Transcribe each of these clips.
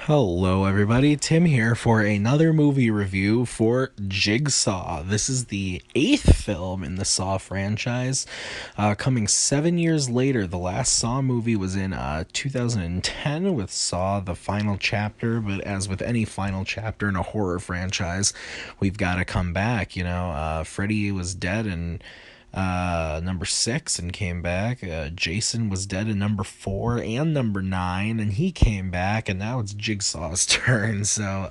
Hello, everybody. Tim here for another movie review for Jigsaw. This is the eighth film in the Saw franchise, coming 7 years later. The last Saw movie was in 2010 with Saw the Final Chapter, but as with any final chapter in a horror franchise, we've got to come back. Freddy was dead and number six and came back. Jason was dead in number four and number nine, and he came back, and now it's Jigsaw's turn. So,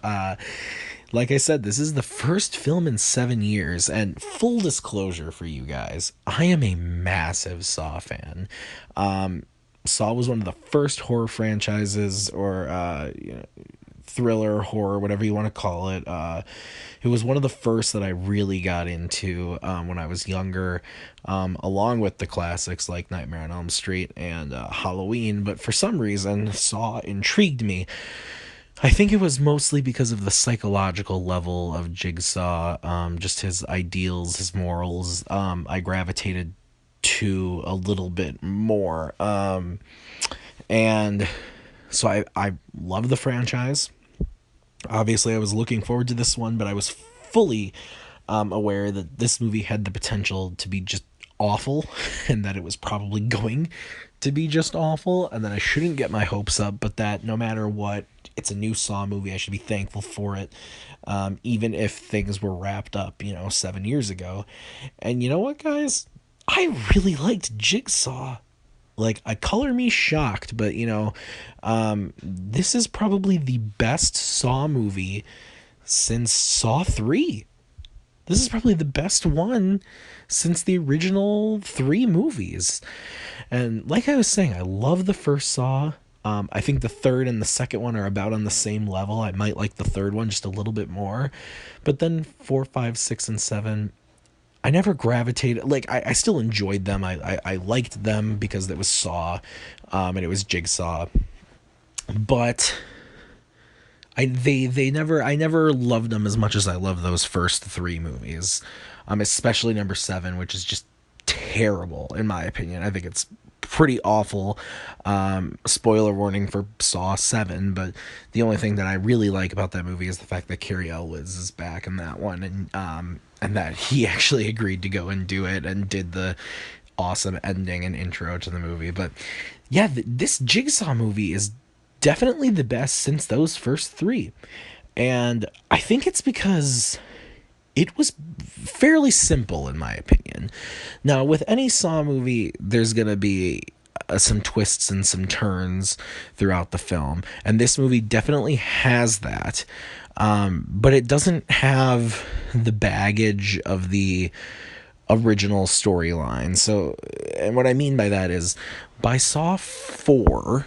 like I said, this is the first film in 7 years, and full disclosure for you guys, I am a massive Saw fan. Saw was one of the first horror franchises, or thriller, horror, whatever you want to call it. It was one of the first that I really got into when I was younger, along with the classics like Nightmare on Elm Street and Halloween. But for some reason, Saw intrigued me. I think it was mostly because of the psychological level of Jigsaw, just his ideals, his morals. I gravitated to a little bit more. And so I love the franchise. Obviously, I was looking forward to this one, but I was fully aware that this movie had the potential to be just awful and that it was probably going to be just awful, and that I shouldn't get my hopes up, but that no matter what, it's a new Saw movie. I should be thankful for it, even if things were wrapped up, 7 years ago. And you know what, guys? I really liked Jigsaw. Like, I color me shocked, but this is probably the best Saw movie since Saw 3. This is probably the best one since the original three movies. And like I was saying, I love the first Saw. I think the third and the second one are about on the same level. I might like the third one just a little bit more. But then 4, 5, 6, and 7, I never gravitated. Like, I still enjoyed them. I liked them because it was Saw, and it was Jigsaw. But I never loved them as much as I love those first three movies. Especially number 7, which is just terrible in my opinion. I think it's pretty awful. Spoiler warning for Saw 7, but the only thing that I really like about that movie is the fact that Cary Elwes is back in that one, and that he actually agreed to go and do it and did the awesome ending and intro to the movie. But yeah, this Jigsaw movie is definitely the best since those first three. And I think it's because it was fairly simple, in my opinion. Now, with any Saw movie, there's going to be some twists and some turns throughout the film. And this movie definitely has that. But it doesn't have the baggage of the original storyline. So, and what I mean by that is, by Saw 4,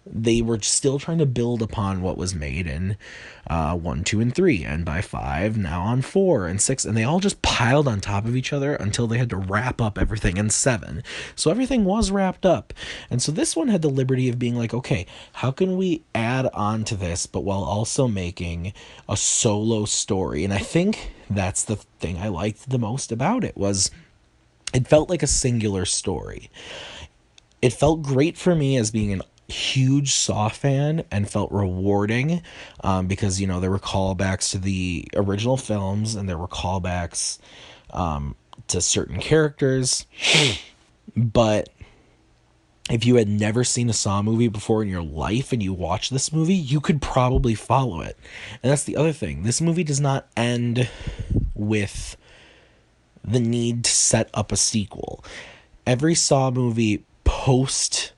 they were still trying to build upon what was made in 1, 2, and 3, and by 5, now on 4 and 6, and they all just piled on top of each other until they had to wrap up everything in 7. So everything was wrapped up, and so this one had the liberty of being like, okay, how can we add on to this, but while also making a solo story? And I think that's the thing I liked the most about it, was it felt like a singular story. It felt great for me as being an huge Saw fan, and felt rewarding, because there were callbacks to the original films, and there were callbacks to certain characters. But if you had never seen a Saw movie before in your life and you watch this movie, you could probably follow it. And that's the other thing. This movie does not end with the need to set up a sequel. Every Saw movie post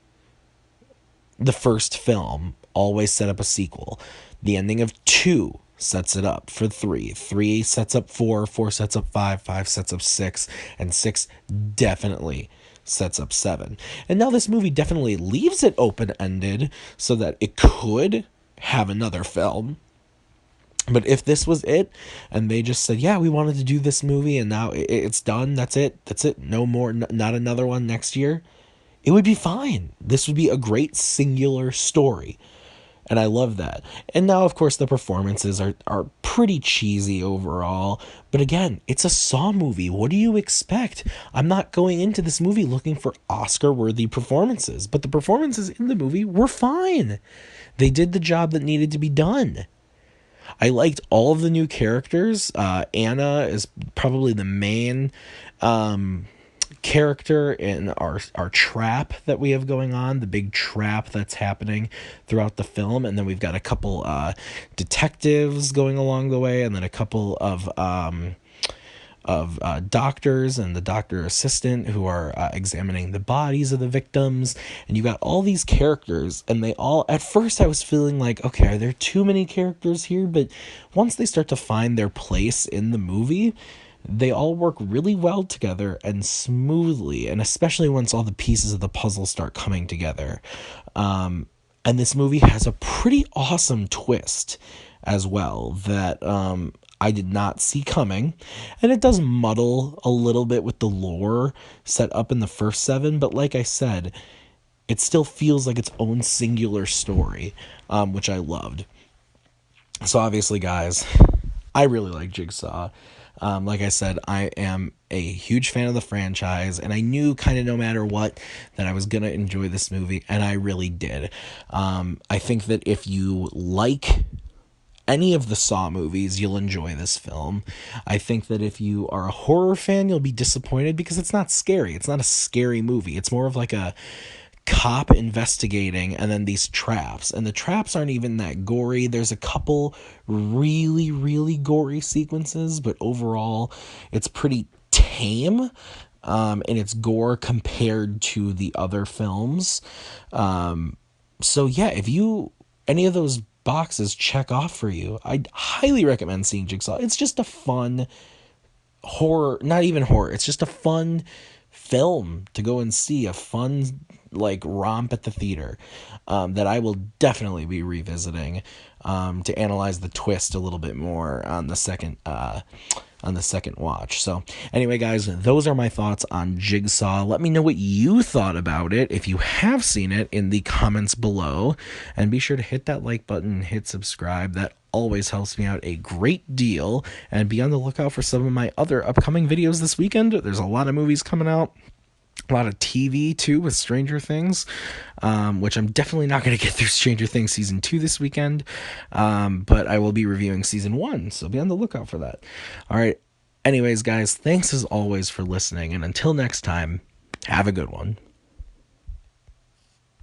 the first film always set up a sequel. The ending of 2 sets it up for 3. 3 sets up 4. 4 sets up 5. 5 sets up 6. And 6 definitely sets up 7. And now this movie definitely leaves it open-ended so that it could have another film. But if this was it, and they just said, yeah, we wanted to do this movie, and now it's done, that's it, no more, not another one next year, it would be fine. This would be a great singular story. And I love that. And now, of course, the performances are pretty cheesy overall. But again, it's a Saw movie. What do you expect? I'm not going into this movie looking for Oscar-worthy performances. But the performances in the movie were fine. They did the job that needed to be done. I liked all of the new characters. Anna is probably the main character in our trap that we have going on, the big trap that's happening throughout the film. And then we've got a couple detectives going along the way, and then a couple of doctors and the doctor assistant who are examining the bodies of the victims. And you got all these characters, and they all, at first I was feeling like, okay, are there too many characters here? But once they start to find their place in the movie, they all work really well together and smoothly, and especially once all the pieces of the puzzle start coming together. And this movie has a pretty awesome twist as well that I did not see coming. And it does muddle a little bit with the lore set up in the first seven, but like I said, it still feels like its own singular story, which I loved. So obviously, guys, I really like Jigsaw. Like I said, I am a huge fan of the franchise, and I knew kind of no matter what that I was going to enjoy this movie, and I really did. I think that if you like any of the Saw movies, you'll enjoy this film. I think that if you are a horror fan, you'll be disappointed because it's not scary. It's not a scary movie. It's more of like a cop investigating, and then these traps, and the traps aren't even that gory. There's a couple really, really gory sequences, but overall it's pretty tame in its gore compared to the other films. So yeah, if you any of those boxes check off for you, I'd highly recommend seeing Jigsaw. It's just a fun horror, not even horror, it's just a fun film to go and see, a fun like romp at the theater that I will definitely be revisiting to analyze the twist a little bit more on the second watch. So anyway, guys, those are my thoughts on Jigsaw. Let me know what you thought about it if you have seen it in the comments below, and be sure to hit that like button, hit subscribe. That always helps me out a great deal, and be on the lookout for some of my other upcoming videos this weekend. There's a lot of movies coming out, a lot of TV too with Stranger Things, which I'm definitely not going to get through Stranger Things season 2 this weekend, but I will be reviewing season 1, so be on the lookout for that. All right, anyways, guys, thanks as always for listening, and until next time, have a good one.